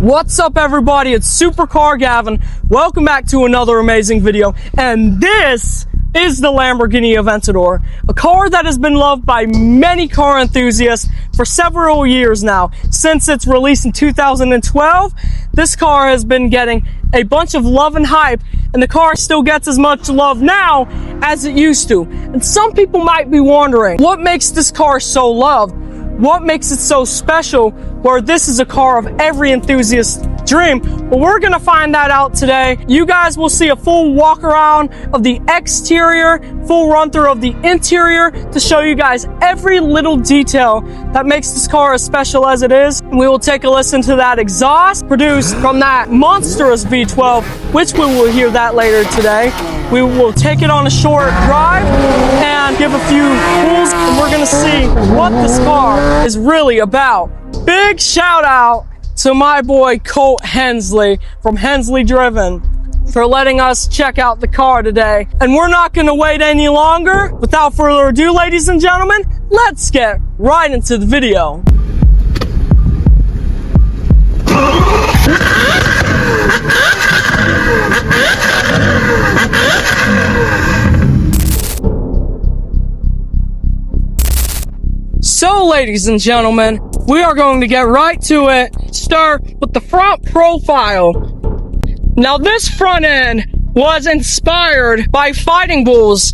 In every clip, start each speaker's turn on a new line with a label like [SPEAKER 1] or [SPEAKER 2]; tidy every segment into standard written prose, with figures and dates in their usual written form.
[SPEAKER 1] What's up, everybody? It's Supercar Gavin. Welcome back to another amazing video. And this is the Lamborghini Aventador, a car that has been loved by many car enthusiasts for several years now. Since its release in 2012, this car has been getting a bunch of love and hype, and the car still gets as much love now as it used to. And some people might be wondering, what makes this car so loved? What makes it so special, where this is a car of every enthusiast's dream? Well, we're gonna find that out today. You guys will see a full walk around of the exterior, full run through of the interior to show you guys every little detail that makes this car as special as it is. We will take a listen to that exhaust produced from that monstrous V12, which we will hear that later today. We will take it on a short drive and give a few pulls, and we're gonna see what this car is really about. Big shout out to my boy Colt Hensley from Hensley Driven for letting us check out the car today. And we're not gonna wait any longer. Without further ado, ladies and gentlemen, let's get right into the video. So, ladies and gentlemen, we are going to get right to it. Start with the front profile. Now, this front end was inspired by Fighting Bulls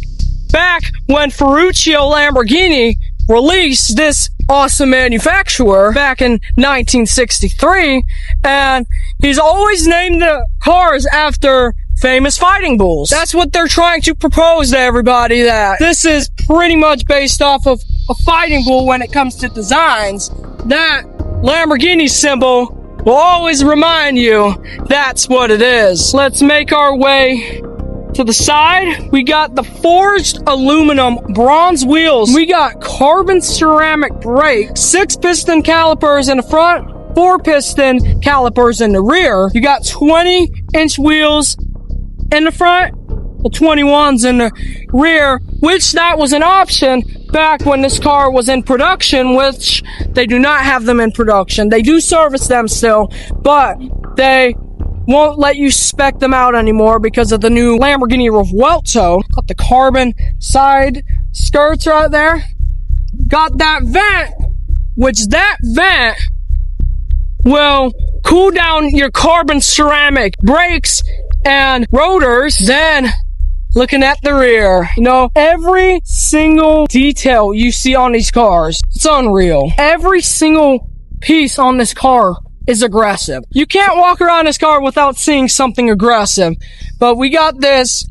[SPEAKER 1] back when Ferruccio Lamborghini released this awesome manufacturer back in 1963, and he's always named the cars after famous fighting bulls. That's what they're trying to propose to everybody, that this is pretty much based off of a fighting bull when it comes to designs. That Lamborghini symbol will always remind you that's what it is. Let's make our way to the side. We got the forged aluminum bronze wheels. We got carbon ceramic brakes, 6-piston calipers in the front, 4-piston calipers in the rear. You got 20-inch wheels in the front, the 21s in the rear, which that was an option back when this car was in production, which they do not have them in production. They do service them still, but they won't let you spec them out anymore because of the new Lamborghini Revuelto. Got the carbon side skirts right there. Got that vent, which that vent will cool down your carbon ceramic brakes and rotors. Then looking at the rear, you know, every single detail you see on these cars, it's unreal. Every single piece on this car is aggressive. You can't walk around this car without seeing something aggressive. But we got this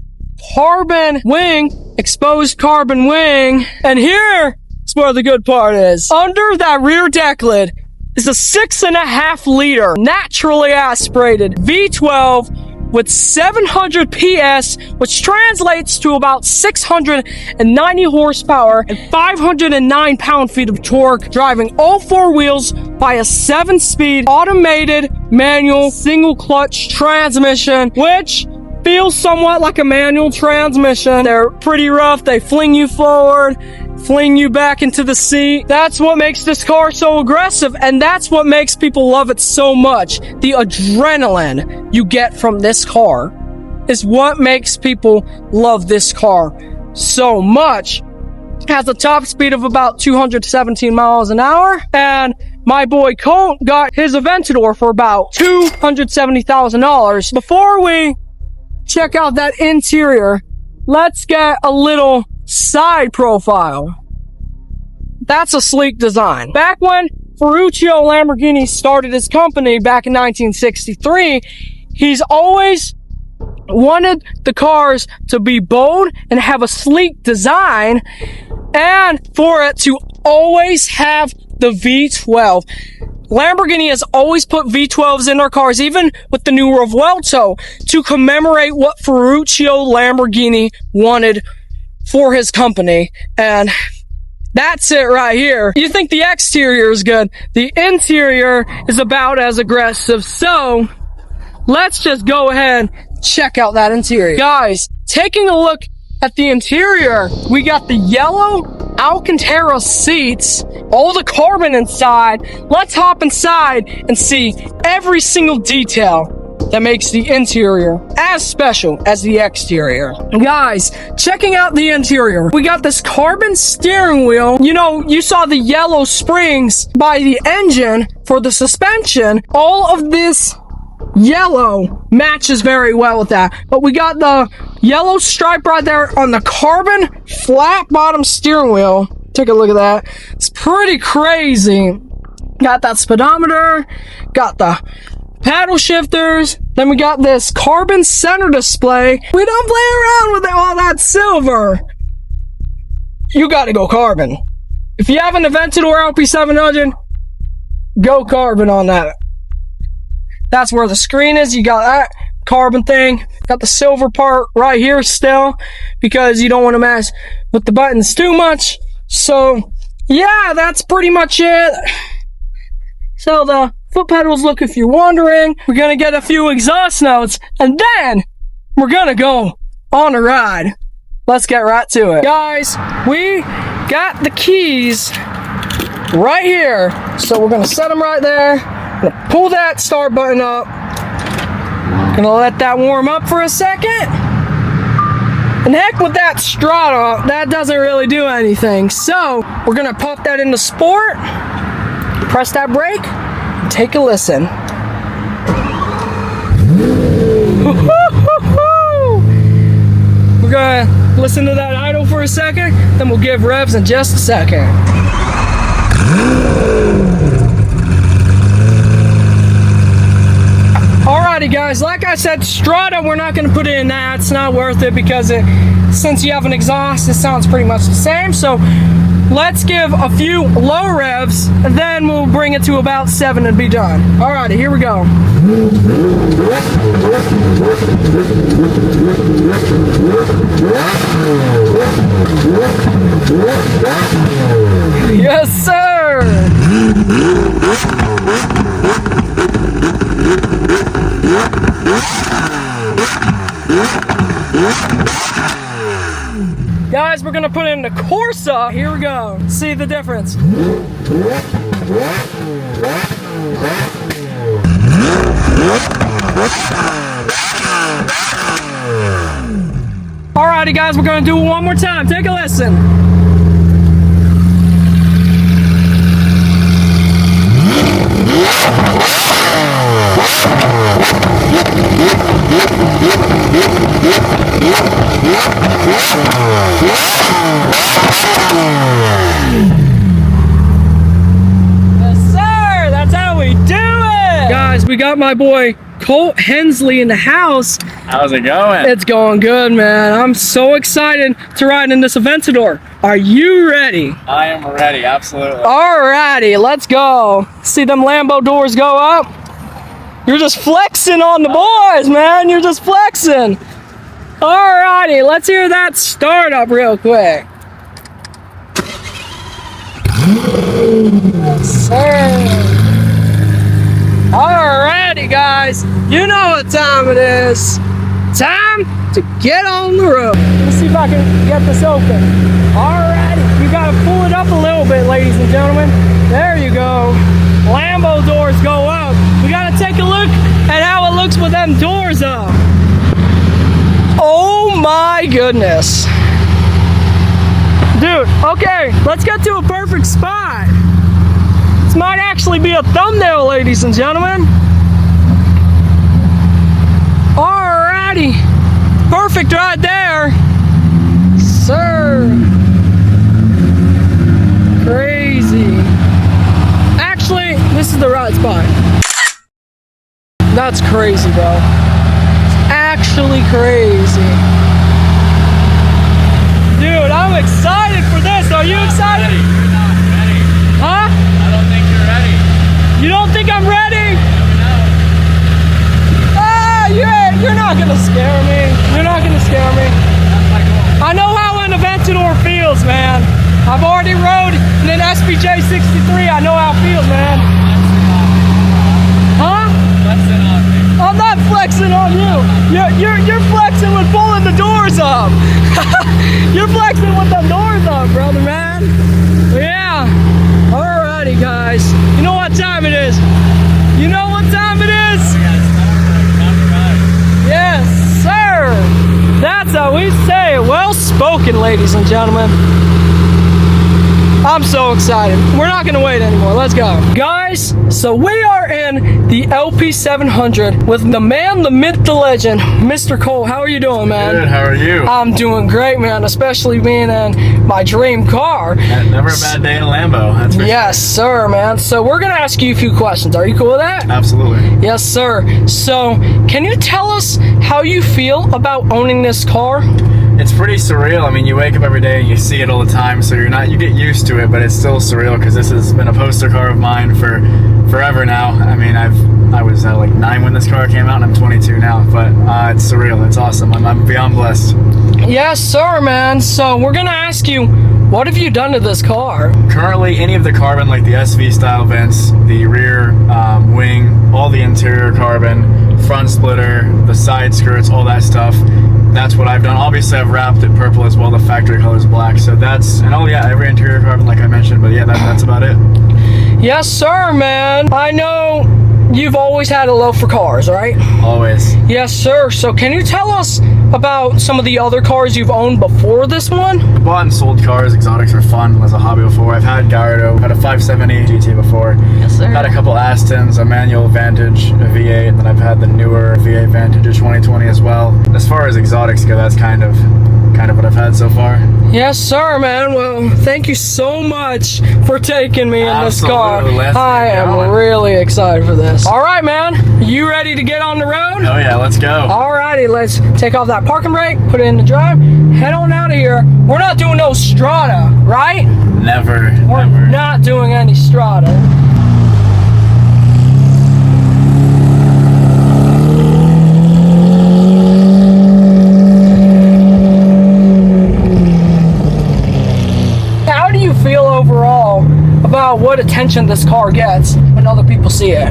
[SPEAKER 1] carbon wing, exposed carbon wing, and here is where the good part is. Under that rear deck lid is a 6.5 liter naturally aspirated V12 with 700 PS, which translates to about 690 horsepower and 509 pound-feet of torque, driving all four wheels by a 7-speed automated manual single-clutch transmission, which feels somewhat like a manual transmission. They're pretty rough. They fling you forward, fling you back into the seat. That's what makes this car so aggressive, and that's what makes people love it so much. The adrenaline you get from this car is what makes people love this car so much. It has a top speed of about 217 miles an hour, and my boy Colt got his Aventador for about $270,000. Before we check out that interior, let's get a little side profile. That's a sleek design. Back when Ferruccio Lamborghini started his company back in 1963, he's always wanted the cars to be bold and have a sleek design, and for it to always have the V12. Lamborghini has always put V12s in their cars, even with the new Revuelto, to commemorate what Ferruccio Lamborghini wanted for his company. And that's it right here. You think the exterior is good. The interior is about as aggressive. So let's just go ahead and check out that interior. Guys, taking a look at the interior, we got the yellow Alcantara seats, all the carbon inside. Let's hop inside and see every single detail that makes the interior as special as the exterior. Guys, checking out the interior. We got this carbon steering wheel. You know, you saw the yellow springs by the engine for the suspension. All of this yellow matches very well with that. But we got the yellow stripe right there on the carbon flat bottom steering wheel. Take a look at that. It's pretty crazy. Got that speedometer, got the paddle shifters, then we got this carbon center display. We don't play around with all that silver. You gotta go carbon. If you have an Aventador LP-700, go carbon on that. That's where the screen is. You got that carbon thing. Got the silver part right here still because you don't want to mess with the buttons too much. So yeah, that's pretty much it. So the foot pedals, look, if you're wondering, we're gonna get a few exhaust notes and then we're gonna go on a ride. Let's get right to it. Guys, we got the keys right here. So we're gonna set them right there. Gonna pull that start button up. Gonna let that warm up for a second. And heck with that Strata, that doesn't really do anything. So we're gonna pop that into sport, press that brake, and take a listen. We're gonna listen to that idle for a second, then we'll give revs in just a second. Alrighty guys, like I said, Strata, we're not going to put it in that. It's not worth it because since you have an exhaust, it sounds pretty much the same. So let's give a few low revs and then we'll bring it to about 7 and be done. Alrighty, here we go. Yes, sir! Guys, we're gonna put in the Corsa. Here we go. See the difference. Alrighty guys, we're gonna do it one more time. Take a listen. Yes, sir! That's how we do it! Guys, we got my boy Colt Hensley in the house.
[SPEAKER 2] How's it going?
[SPEAKER 1] It's going good, man. I'm so excited to ride in this Aventador. Are you ready?
[SPEAKER 2] I am ready, absolutely.
[SPEAKER 1] Alrighty, let's go. See them Lambo doors go up? You're just flexing on the boys, man. You're just flexing. Alrighty, let's hear that start up real quick. Yes, sir. Alrighty, guys. You know what time it is. Time to get on the road. Let me see if I can get this open. Alrighty, you gotta pull it up a little bit, ladies and gentlemen. There you go. Lambo doors go up. We gotta take a look at how it looks with them doors up. Oh my goodness. Dude, okay, let's get to a perfect spot. This might actually be a thumbnail, ladies and gentlemen. Alrighty. Perfect right there. Sir. Crazy. Actually, this is the right spot. That's crazy, bro. It's actually crazy. Dude, I'm excited for this. Are you excited?
[SPEAKER 2] Ready. You're not ready.
[SPEAKER 1] Huh?
[SPEAKER 2] I don't think you're ready.
[SPEAKER 1] You don't think I'm ready?
[SPEAKER 2] No.
[SPEAKER 1] Ah, you're not gonna scare me. You're not gonna scare me.
[SPEAKER 2] That's my goal.
[SPEAKER 1] I know how an Aventador feels, man. I've already rode in an SPJ 63. I know how it feels, man. Huh?
[SPEAKER 2] Flexing on me.
[SPEAKER 1] I'm not flexing flexing on you. You're flexing with pulling the doors up. You're flexing with the doors up, brother, man. Yeah. Alrighty, guys. You know what time it is? You know what time it is? Yes, sir. That's how we say it. Well spoken, ladies and gentlemen. I'm so excited. We're not gonna wait anymore. Let's go. Guys, so we are in the LP-700 with the man, the myth, the legend, Mr. Cole. How are you doing, man?
[SPEAKER 2] Good, how are you?
[SPEAKER 1] I'm doing great, man, especially being in my dream car.
[SPEAKER 2] Never a bad day in a Lambo, that's for
[SPEAKER 1] Yes, sir, man. So we're gonna ask you a few questions. Are you cool with that?
[SPEAKER 2] Absolutely.
[SPEAKER 1] Yes, sir. So, can you tell us how you feel about owning this car?
[SPEAKER 2] It's pretty surreal. I mean, you wake up every day and you see it all the time, so you get used to it, but it's still surreal because this has been a poster car of mine for forever now. I mean, I was like 9 when this car came out, and I'm 22 now, but it's surreal. It's awesome. I'm beyond blessed.
[SPEAKER 1] Yes, sir, man. So we're gonna ask you, what have you done to this car?
[SPEAKER 2] Currently, any of the carbon, like the SV style vents, the rear wing, all the interior carbon, front splitter, the side skirts, all that stuff. That's what I've done. Obviously, I've wrapped it purple as well. The factory color is black. So that's, and oh yeah, every interior carbon, like I mentioned. But yeah, that's about it.
[SPEAKER 1] Yes, sir, man. I know you've always had a love for cars, right?
[SPEAKER 2] Always.
[SPEAKER 1] Yes, sir. So can you tell us about some of the other cars you've owned before this one?
[SPEAKER 2] I bought and sold cars. Exotics are fun as a hobby before. I've had Gallardo, had a 570 GT before.
[SPEAKER 1] Yes, sir.
[SPEAKER 2] Had a couple Astons, a manual Vantage, a V8, and then I've had the newer V8 Vantage 2020 as well. As far as exotics go, that's kind of what I've had so far.
[SPEAKER 1] Yes, sir, man. Well, thank you so much for taking me in this car.
[SPEAKER 2] Let's
[SPEAKER 1] I
[SPEAKER 2] get
[SPEAKER 1] am
[SPEAKER 2] going.
[SPEAKER 1] really excited for this. All right, man. You ready to get on the road?
[SPEAKER 2] Oh yeah, let's go.
[SPEAKER 1] Alrighty, let's take off that parking brake, put it in the drive, head on out of here. We're not doing no strata, right?
[SPEAKER 2] Never.
[SPEAKER 1] We're not doing any strata. How do you feel overall about what attention this car gets when other people see it?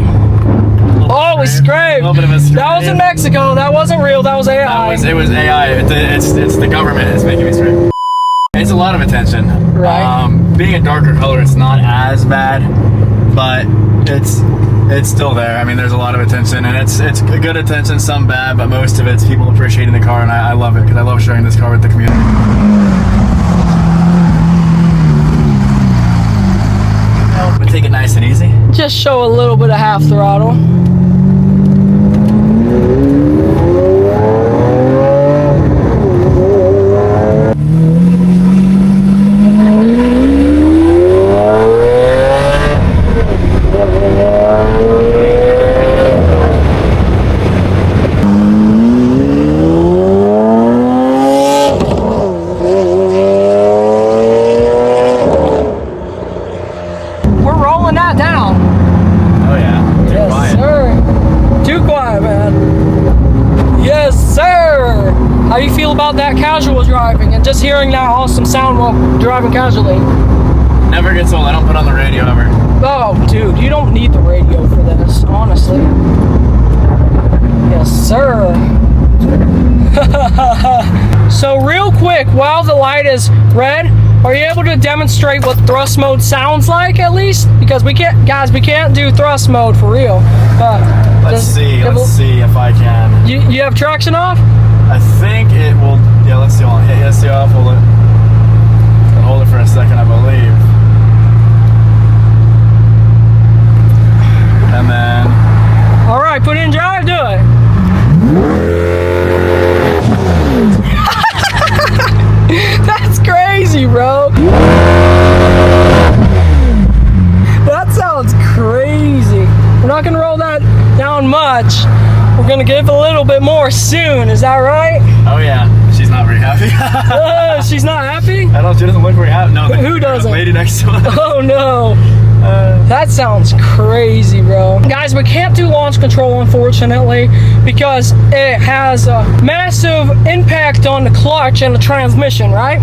[SPEAKER 1] Oh, we scraped.
[SPEAKER 2] A little bit of a scrape.
[SPEAKER 1] That was in Mexico. That wasn't real. That was AI.
[SPEAKER 2] It was AI. It's the government is making me scrape. It's a lot of attention.
[SPEAKER 1] Right.
[SPEAKER 2] Being a darker color, it's not as bad, but it's still there. I mean, there's a lot of attention, and it's good attention, some bad, but most of it's people appreciating the car, and I love it because I love sharing this car with the community. But take it nice and easy.
[SPEAKER 1] Just show a little bit of half throttle. How do you feel about that casual driving and just hearing that awesome sound while driving casually?
[SPEAKER 2] Never gets old. I don't put on the radio ever.
[SPEAKER 1] Oh, dude, you don't need the radio for this, honestly. Yes, sir. So real quick, while the light is red, are you able to demonstrate what thrust mode sounds like at least? Because we can't do thrust mode for real.
[SPEAKER 2] Let's see if I can.
[SPEAKER 1] You have traction off?
[SPEAKER 2] I think it will. Yeah, let's see. I'll hit ESC off. Hold it for a second, I believe. And then.
[SPEAKER 1] All right, put it in drive. Do it. That's crazy, bro. That sounds crazy. We're not gonna roll that down much. We're gonna give a little bit more soon. Is that right?
[SPEAKER 2] Oh yeah. She's not very happy.
[SPEAKER 1] She's not happy?
[SPEAKER 2] I don't. She doesn't look very happy. No.
[SPEAKER 1] Who doesn't?
[SPEAKER 2] The lady next to us.
[SPEAKER 1] Oh no. That sounds crazy, bro. Guys, we can't do launch control, unfortunately, because it has a massive impact on the clutch and the transmission, right?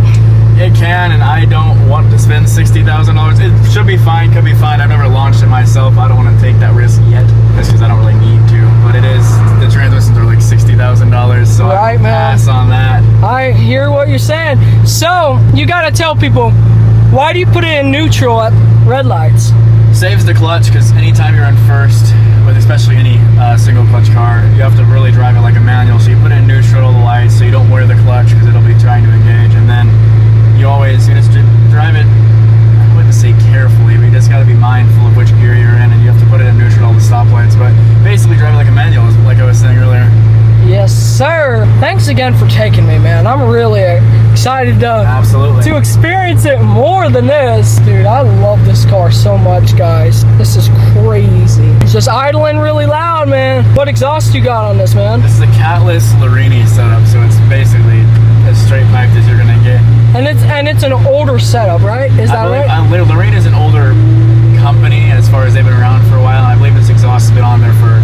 [SPEAKER 2] It can, and I don't want to spend $60,000. It should be fine, could be fine. I've never launched it myself. I don't want to take that risk yet, just because I don't really need to. But it is, the transmissions are like
[SPEAKER 1] you're saying. So, you gotta tell people, why do you put it in neutral at red lights?
[SPEAKER 2] Saves the clutch, because anytime you're in first, with especially any single clutch car, you have to really drive it like a manual. So you put it in neutral, the lights, so you don't wear the clutch because it'll be trying to engage. And then you just drive it, I wouldn't say carefully, but you just got to be mindful of which gear you're in, and you have to put it in neutral, all the stoplights. But basically drive it like a manual, like I was saying earlier.
[SPEAKER 1] Yes, sir. Thanks again for taking me, man. I'm really excited to experience it more than this. Dude, I love this car so much, guys. This is crazy. It's just idling really loud, man. What exhaust you got on this, man?
[SPEAKER 2] This is a catless Lamborghini setup, so it's basically as straight piped as you're gonna get.
[SPEAKER 1] And it's an older setup, right? Is that right?
[SPEAKER 2] Lamborghini is an older company as far as they've been around for a while, and I believe this exhaust has been on there for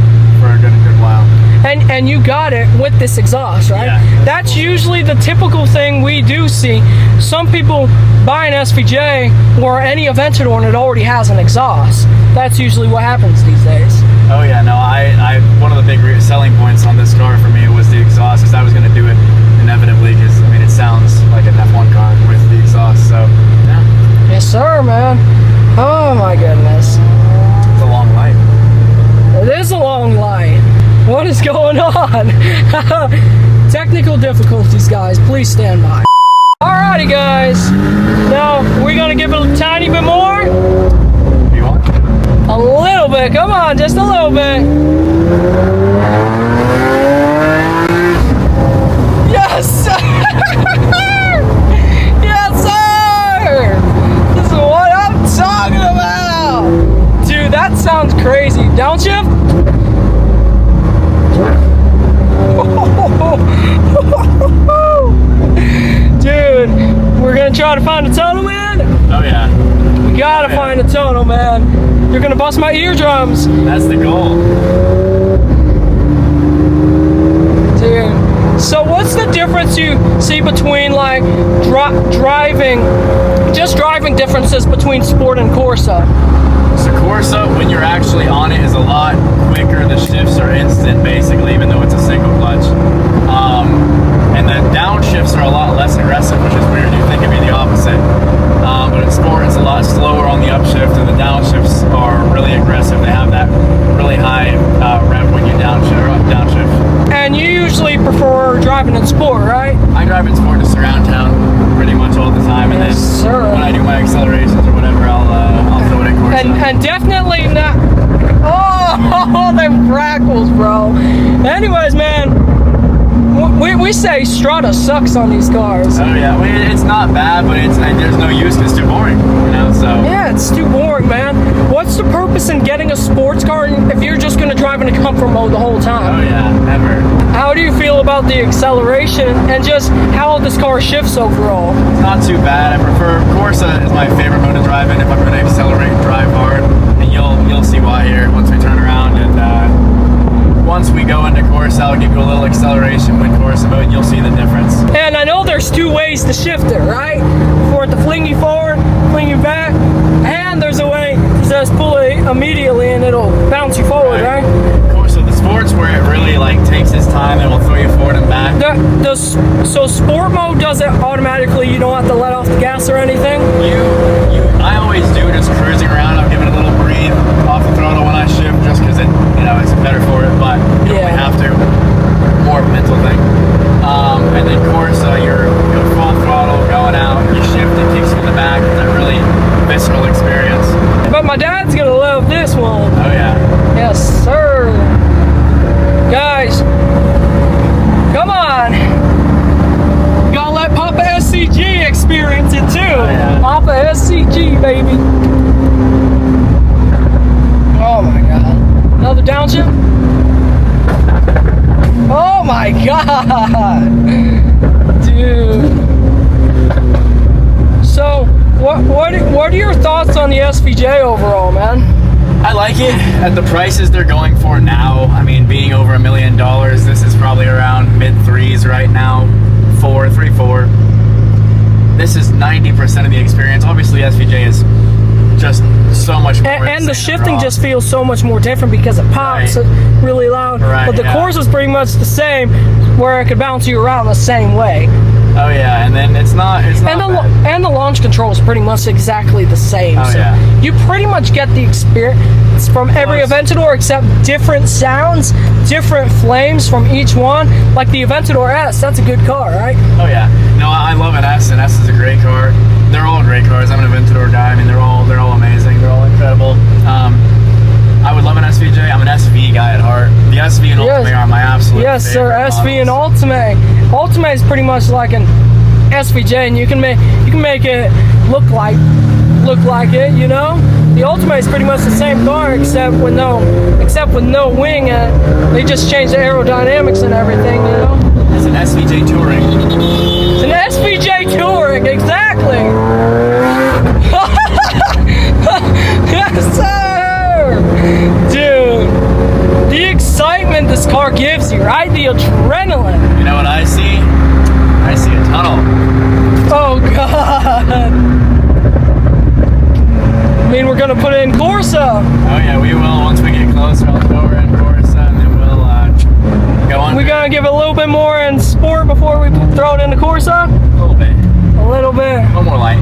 [SPEAKER 2] a good while.
[SPEAKER 1] And you got it with this exhaust, right?
[SPEAKER 2] Yeah.
[SPEAKER 1] That's usually the typical thing we do see. Some people buy an SVJ or any Aventador and it already has an exhaust. That's usually what happens these days.
[SPEAKER 2] Oh yeah, no, I one of the big selling points on this car for me was the exhaust, because I was going to do it inevitably, because I mean it sounds like an F1 car with the exhaust. So yeah.
[SPEAKER 1] Yes, sir, man. Oh my goodness.
[SPEAKER 2] It's a long light.
[SPEAKER 1] It is a long light. What is going on? Technical difficulties, guys. Please stand by. Alrighty, guys. Now, we're going to give it a tiny bit more.
[SPEAKER 2] You want?
[SPEAKER 1] A little bit. Come on, just a little bit. Yes, sir. Yes, sir. This is what I'm talking about. Dude, that sounds crazy. Downshift? Dude, we're gonna try to find a tunnel, man.
[SPEAKER 2] Oh yeah.
[SPEAKER 1] We gotta find a tunnel, man. You're gonna bust my eardrums.
[SPEAKER 2] That's the goal.
[SPEAKER 1] Dude, so what's the difference you see between like driving differences between Sport and Corsa?
[SPEAKER 2] So Corsa, when you're actually on it, is a lot quicker. The shifts are instant, basically, even though it's a single clutch. And the downshifts are a lot less aggressive, which is weird. You think it'd be the opposite. But in Sport, it's a lot slower on the upshift, and the downshifts are really aggressive. They have that really high rev when you downshift.
[SPEAKER 1] And you usually prefer driving in Sport, right?
[SPEAKER 2] I drive in Sport just around town pretty much all the time, and
[SPEAKER 1] yes,
[SPEAKER 2] then when I do my accelerations or whatever, I'll throw it in Corsa.
[SPEAKER 1] And definitely not. Oh, them crackles, bro. Anyways, man, we say Strata sucks on these cars.
[SPEAKER 2] Oh yeah, well, it's not bad, but there's no use because it's too boring, you know. So
[SPEAKER 1] yeah, it's too boring, man. What's the purpose in getting a sports car if you're just gonna drive in a comfort mode the whole time?
[SPEAKER 2] Oh yeah, never.
[SPEAKER 1] How do you feel about the acceleration and just how this car shifts overall?
[SPEAKER 2] It's not too bad. I prefer Corsa is my favorite mode to drive in if I'm gonna accelerate and drive hard, and you'll see why here once we turn around. And once we go into Corsa, I'll give you a little acceleration with Corsa mode, and you'll see the difference.
[SPEAKER 1] And I know there's two ways to shift it, right? For it to fling you forward, fling you back, and there's a way to just pull it immediately and it'll bounce you forward, right?
[SPEAKER 2] Corsa, the Sport's where it really like takes its time and will throw you forward and back.
[SPEAKER 1] So Sport mode does it automatically. You don't have to let off the gas or anything.
[SPEAKER 2] I always do, just cruising around. I'll give it a little breathe off the throttle when I shift, just because it's better for it. But you only have to. More of a mental thing. And then Corsa, you're full throttle going out. You shift, it kicks you in the back. It's a really visceral experience.
[SPEAKER 1] But my dad's gonna love this one.
[SPEAKER 2] Oh yeah.
[SPEAKER 1] Yes, sir. Guys, come on. You gotta let Papa SCG experience it too.
[SPEAKER 2] Oh, yeah.
[SPEAKER 1] Papa SCG, baby. Oh my God. Another downshift? Oh my God. Dude. So, what are your thoughts on the SVJ overall, man?
[SPEAKER 2] I like it at the prices they're going for now. I mean, being over $1 million, this is probably around mid threes right now. 3, 4. This is 90% of the experience. Obviously, SVJ is just so much more.
[SPEAKER 1] And the shifting just feels so much more different because it pops really loud.
[SPEAKER 2] Right,
[SPEAKER 1] but the Corsa is pretty much the same, where it could bounce you around the same way.
[SPEAKER 2] Oh yeah, and then it's not bad.
[SPEAKER 1] And the launch control is pretty much exactly the same.
[SPEAKER 2] Oh
[SPEAKER 1] so
[SPEAKER 2] yeah.
[SPEAKER 1] you pretty much get the experience from every Aventador except different sounds, different flames from each one. Like the Aventador S, that's a good car, right?
[SPEAKER 2] Oh yeah. No, I love an S, and S is a great car. They're all great cars. I'm an Aventador guy. I mean, they're all amazing. They're all incredible. I would love an SVJ. I'm an SV guy at heart. The SV and Ultimate are my absolute
[SPEAKER 1] Yes, sir.
[SPEAKER 2] favorite
[SPEAKER 1] SV and
[SPEAKER 2] models.
[SPEAKER 1] Ultimate. Ultimate is pretty much like an SVJ, and you can make it look like it. You know, the Ultimate is pretty much the same car except with no wing. They just changed the aerodynamics and everything. You know,
[SPEAKER 2] It's an SVJ Touring.
[SPEAKER 1] it's an SVJ Touring, exactly. Yes, sir, dude. The excitement this car gives you, right? The adrenaline.
[SPEAKER 2] You know what I see? I see a tunnel.
[SPEAKER 1] Oh God. I mean, we're gonna put it in Corsa.
[SPEAKER 2] Oh yeah, we will. Once we get closer, I'll throw her in Corsa, and then we'll go on.
[SPEAKER 1] We're gonna give it a little bit more in sport before we throw it into Corsa.
[SPEAKER 2] A little bit.
[SPEAKER 1] A little bit.
[SPEAKER 2] A little more light.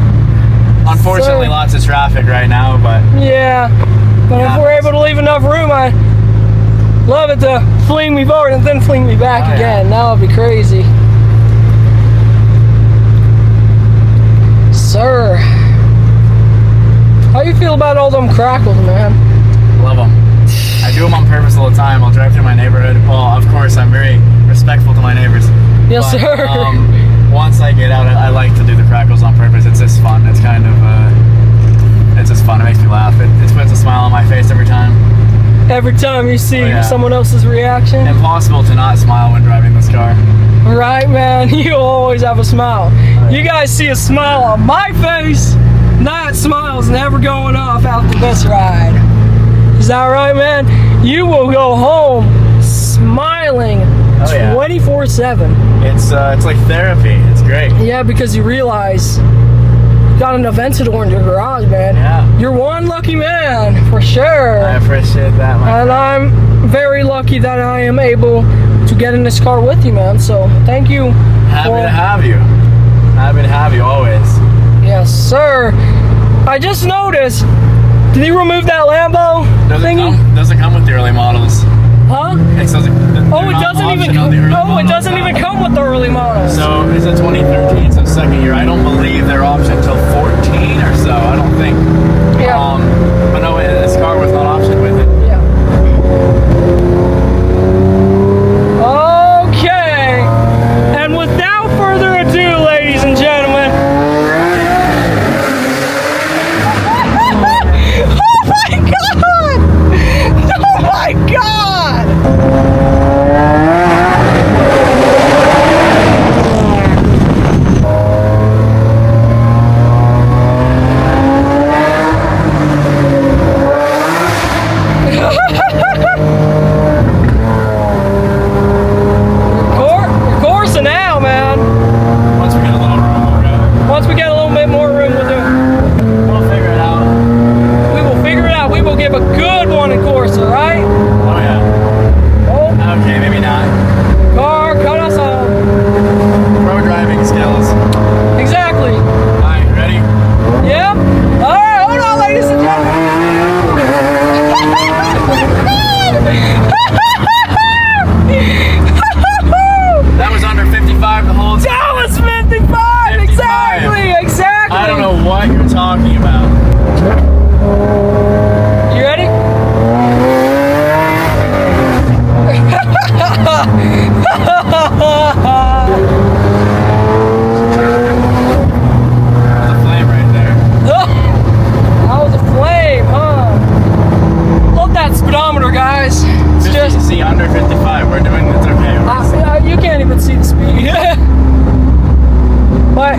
[SPEAKER 2] Unfortunately, lots of traffic right now, but
[SPEAKER 1] Yeah. But if we're able to leave enough room, I love it to fling me forward and then fling me back again. That would be crazy. Sir. How you feel about all them crackles, man?
[SPEAKER 2] love them. I do them on purpose all the time. I'll drive through my neighborhood. Well, of course, I'm very respectful to my neighbors.
[SPEAKER 1] Yes,
[SPEAKER 2] but,
[SPEAKER 1] sir.
[SPEAKER 2] Once I get out, I like to do the crackles on purpose. It's just fun. It's kind of, it's just fun. It makes me laugh. It puts a smile on my face every time.
[SPEAKER 1] Every time you see someone else's reaction.
[SPEAKER 2] Impossible to not smile when driving this car.
[SPEAKER 1] Right, man. You always have a smile. You guys see a smile on my face. That smile's never going off after this ride. Is that right, man? You will go home smiling 24/7.
[SPEAKER 2] It's like therapy. It's great.
[SPEAKER 1] Yeah, because you realize you got an Aventador in your garage, man.
[SPEAKER 2] Yeah.
[SPEAKER 1] You're one lucky man, for sure.
[SPEAKER 2] I appreciate that, my
[SPEAKER 1] And I'm very lucky that I am able to get in this car with you, man. So thank you.
[SPEAKER 2] Happy to have you. Happy to have you always.
[SPEAKER 1] Yes, sir. I just noticed. Did he remove that Lambo thingy?
[SPEAKER 2] Doesn't come with the early models.
[SPEAKER 1] Huh?
[SPEAKER 2] It doesn't even
[SPEAKER 1] come with the early models.
[SPEAKER 2] So it's a 2013, so second year. I don't believe they're optioned until 14 or so. I don't think.
[SPEAKER 1] Yeah.
[SPEAKER 2] But no, this car was not optioned with it.
[SPEAKER 1] Yeah. Okay. And without further ado, ladies and gentlemen. Oh my God! Oh my God! Corsa now, man.
[SPEAKER 2] Once we get a little room, we'll go.
[SPEAKER 1] Once we get a little bit more room, we'll do it.
[SPEAKER 2] We'll figure it out.
[SPEAKER 1] We will figure it out. We will give a good one in Corsa, right?
[SPEAKER 2] Oh yeah.
[SPEAKER 1] Oh,
[SPEAKER 2] Okay, maybe not.
[SPEAKER 1] car, cut us off.
[SPEAKER 2] Pro driving skills.
[SPEAKER 1] Exactly.
[SPEAKER 2] Alright, ready?
[SPEAKER 1] Yep. All right, hold on, ladies and
[SPEAKER 2] That was under 55 the whole time.
[SPEAKER 1] That was 55. Exactly. Exactly.
[SPEAKER 2] I don't know what you're talking about.
[SPEAKER 1] You ready?
[SPEAKER 2] There's a flame right there.
[SPEAKER 1] That was a flame, huh? Love that speedometer, guys. It's just
[SPEAKER 2] See, under 55. We're doing this okay.
[SPEAKER 1] you can't even see the speed. But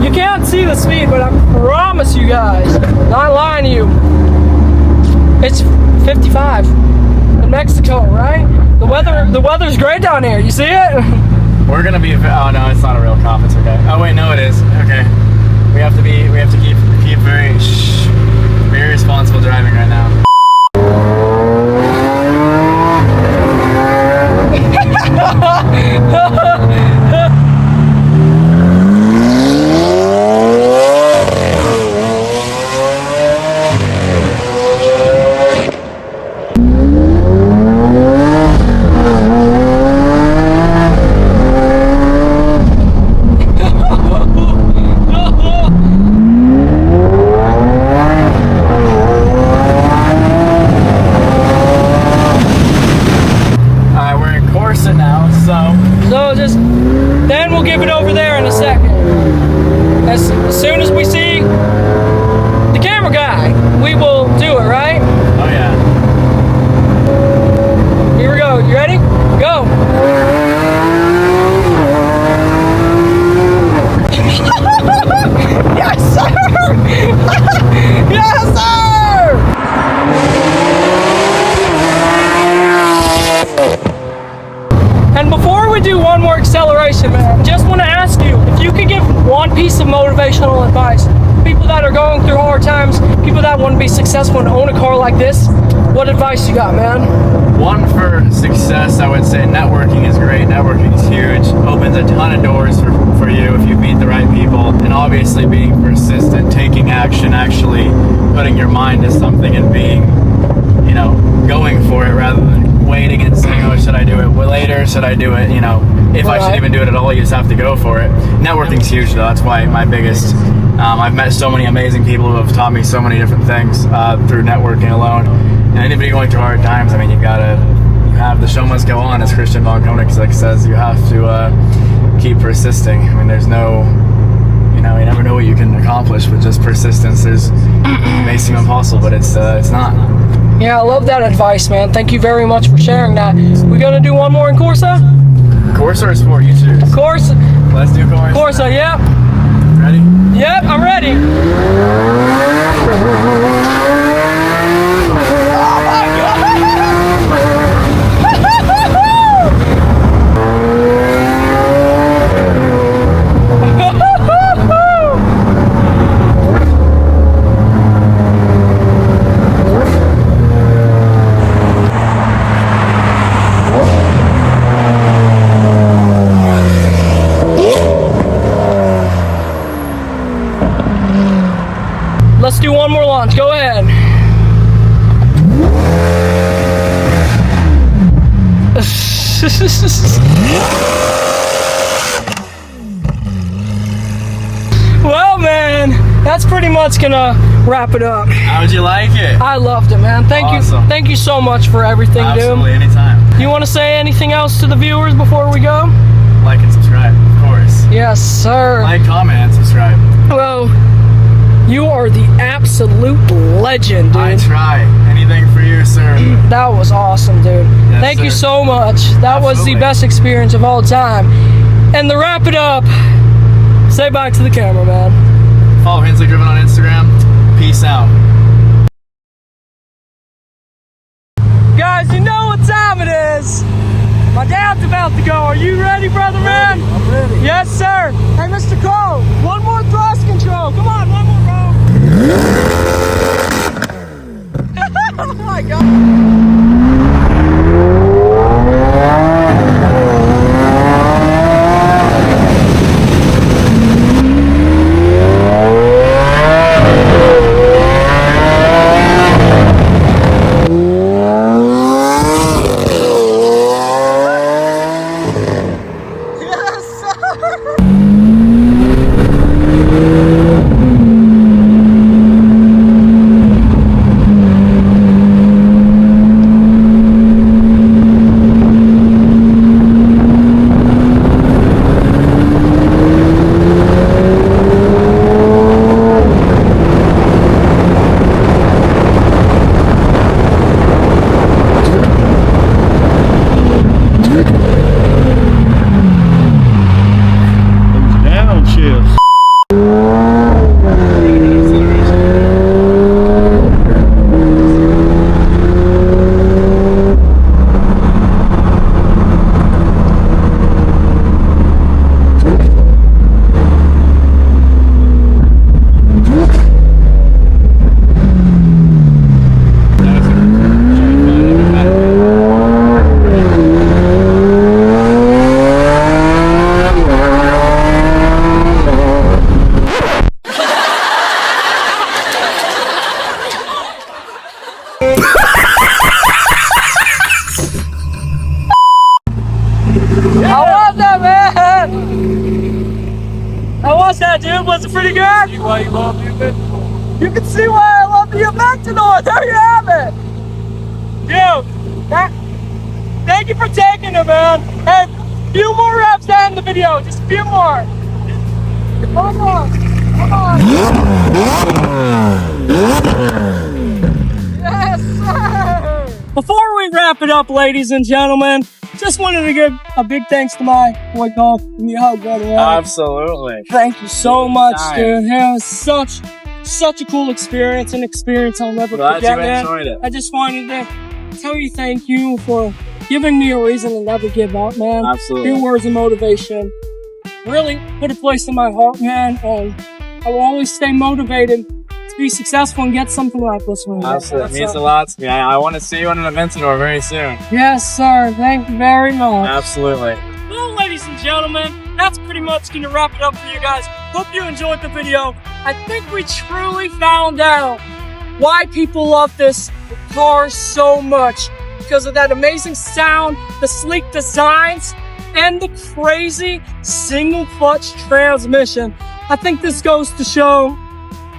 [SPEAKER 1] you can't see the speed, but I promise you guys, not lying to you, it's 55 in Mexico, right? The weather's great down here. You see it?
[SPEAKER 2] We're gonna be. Oh no, it's not a real cop. It's okay. Oh wait, no, it is. Okay. We have to keep very responsible driving right now.
[SPEAKER 1] And before we do one more acceleration, man, just want to ask you if you could give one piece of motivational advice, people that are going through hard times, people that want to be successful and own a car like this, what advice you got, man?
[SPEAKER 2] One, for success, I would say networking is great. Networking is huge. Opens a ton of doors for you if you meet the right people. And obviously being persistent, taking action, actually putting your mind to something and being, you know, going for it rather than waiting and saying, oh, should I do it later? Should I do it, you know, if I should even do it at all? You just have to go for it. Networking's huge though. That's why my biggest, I've met so many amazing people who have taught me so many different things through networking alone. And anybody going through hard times, I mean, you have the show must go on, as Christian von Koenigsegg says. You have to keep persisting. I mean, there's no, you know, you never know what you can accomplish with just persistence. It may seem impossible, but it's not.
[SPEAKER 1] Yeah, I love that advice, man. Thank you very much for sharing that. We gonna do one more in Corsa?
[SPEAKER 2] Corsa or Sport? You choose.
[SPEAKER 1] Corsa.
[SPEAKER 2] Let's do Corsa.
[SPEAKER 1] Corsa, yep.
[SPEAKER 2] Ready?
[SPEAKER 1] Yep, I'm ready. Let's do one more launch. Go ahead. Well, man, that's pretty much gonna wrap it up.
[SPEAKER 2] How'd you like it?
[SPEAKER 1] I loved it, man.
[SPEAKER 2] Awesome.
[SPEAKER 1] Thank you so much for everything,
[SPEAKER 2] Absolutely,
[SPEAKER 1] dude.
[SPEAKER 2] anytime.
[SPEAKER 1] You want to say anything else to the viewers before we go?
[SPEAKER 2] Like and subscribe, of course.
[SPEAKER 1] Yes, sir.
[SPEAKER 2] Like, comment, and subscribe.
[SPEAKER 1] Well, you are the absolute legend, dude.
[SPEAKER 2] I try. Anything for you, sir.
[SPEAKER 1] That was awesome, dude.
[SPEAKER 2] Yes,
[SPEAKER 1] Thank you
[SPEAKER 2] sir.
[SPEAKER 1] so much. That was the
[SPEAKER 2] Absolutely.
[SPEAKER 1] best experience of all time. And to wrap it up, say bye to the camera, man.
[SPEAKER 2] Follow Hensley Driven on Instagram. Peace out.
[SPEAKER 1] Guys, you know what time it is. My dad's about to go. Are you ready, brother, man?
[SPEAKER 2] I'm ready.
[SPEAKER 1] Yes, sir. Hey, Mr. Cole, one more thrust control. Come on, one more, bro. Oh, my God. How was that, dude? Was it pretty good?
[SPEAKER 3] See why you love the Aventador.
[SPEAKER 1] You can see why I love the Aventador. There you have it. Dude, thank you for taking it, man. Hey, a few more reps to end the video. Just a few more. Come on. Come on. Yes, sir. Before we wrap it up, ladies and gentlemen, just wanted to give a big thanks to my boy Golf. Give me a hug, brother.
[SPEAKER 3] Absolutely.
[SPEAKER 1] Thank you so much,
[SPEAKER 3] Anytime.
[SPEAKER 1] dude. It was such a cool experience, an experience I'll never
[SPEAKER 3] Glad
[SPEAKER 1] forget,
[SPEAKER 3] you
[SPEAKER 1] man.
[SPEAKER 3] enjoyed it.
[SPEAKER 1] I just wanted to tell you thank you for giving me a reason to never give up, man.
[SPEAKER 3] Absolutely.
[SPEAKER 1] Your words of motivation really put a place in my heart, man, and I will always stay motivated to be successful and get something like this one.
[SPEAKER 3] Absolutely. It means a lot to me. I want to see you on an Aventador very soon.
[SPEAKER 1] Yes, sir. Thank you very much.
[SPEAKER 3] Absolutely.
[SPEAKER 1] Well, ladies and gentlemen, that's pretty much going to wrap it up for you guys. Hope you enjoyed the video. I think we truly found out why people love this car so much. Because of that amazing sound, the sleek designs, and the crazy single clutch transmission. I think this goes to show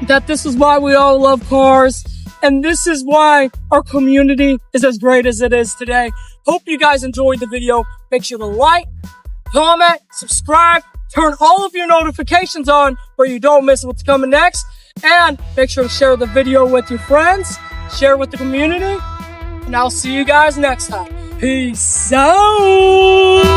[SPEAKER 1] that this is why we all love cars, and this is why our community is as great as it is today. Hope you guys enjoyed the video. Make sure to like, comment, subscribe, turn all of your notifications on where you don't miss what's coming next, and make sure to share the video with your friends, share with the community, and I'll see you guys next time. Peace out!